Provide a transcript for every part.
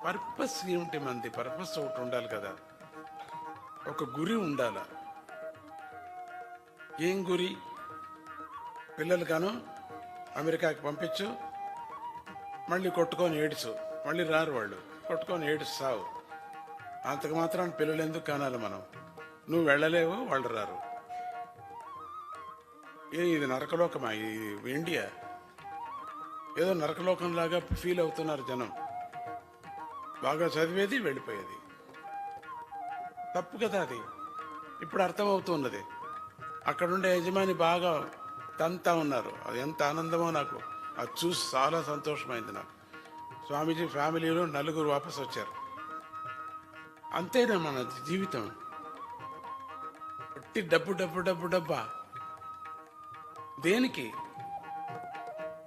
Purpose ఏమిటి? మంది purpose ఒకటి ఉండాలి కదా, ఒక గురి ఉండాల. ఏం గురి? పిల్లలు కాను అమెరికాకి పంపించు, మళ్ళీ కొట్టుకొని ఏడుచు, మళ్ళీ రారు వాళ్ళు, కొట్టుకొని ఏడుచు సావు. అంతకు మాత్రం పిల్లలు ఎందుకు కానాలి మనం? నువ్వు వెళ్ళలేవు, వాళ్ళు రారు. ఇది నరకలోకమా? ఇది ఇండియా ఏదో నరకలోకంలాగా ఫీల్ అవుతున్నారు జనం. బాగా చదివేది వెళ్ళిపోయేది తప్పు కదా అది. ఇప్పుడు అర్థమవుతున్నది. అక్కడుండే యజమాని బాగా తంతా ఉన్నారు. అది ఎంత ఆనందమో నాకు అది చూసి చాలా సంతోషమైంది నాకు. స్వామీజీ ఫ్యామిలీలో 4 వాపసు వచ్చారు. అంతేనా మన జీవితం? ఒట్టి డబ్బు డబ్బు డబ్బు డబ్బా దేనికి?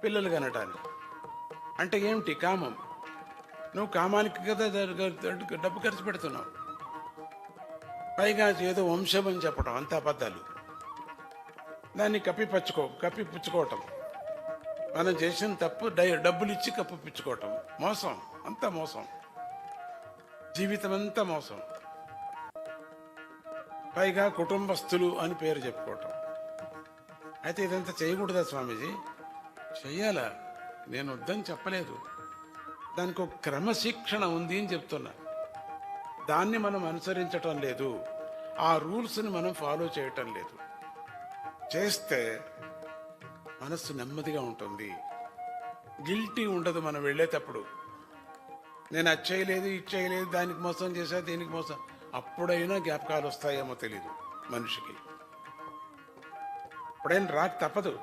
పిల్లలు కనటానికి. అంటే ఏమిటి? కామం. నువ్వు కామానికి కదా డబ్బు ఖర్చు పెడుతున్నావు. పైగా ఏదో వంశం అని చెప్పడం, అంత అబద్ధాలు. దాన్ని కప్పిపుచ్చుకోవటం. మనం చేసిన తప్పు డబ్బులు ఇచ్చి కప్పిపుచ్చుకోవటం. మోసం, అంతా మోసం. జీవితం అంతా మోసం. పైగా కుటుంబస్తులు అని పేరు చెప్పుకోవటం. అయితే ఇదంతా చేయకూడదా స్వామీజీ? చెయ్యాలా, నేను వద్దని చెప్పలేదు. దానికి ఒక క్రమశిక్షణ ఉంది అని చెప్తున్నా. దాన్ని మనం అనుసరించటం లేదు. ఆ రూల్స్ని మనం ఫాలో చేయటం లేదు. చేస్తే మనస్సు నెమ్మదిగా ఉంటుంది. గిల్టీ ఉండదు మనం వెళ్ళేటప్పుడు. నేను అది చేయలేదు, ఇది చేయలేదు, దానికి మోసం చేశా, దీనికి మోసం. అప్పుడైనా జ్ఞాపకాలు వస్తాయేమో తెలీదు మనిషికి. అప్పుడైనా రాక తప్పదు,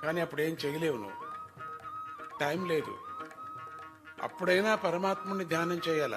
కానీ అప్పుడేం చేయలేవు నువ్వు. టైం లేదు. అప్పుడైనా పరమాత్ముని ధ్యానం చేయాల.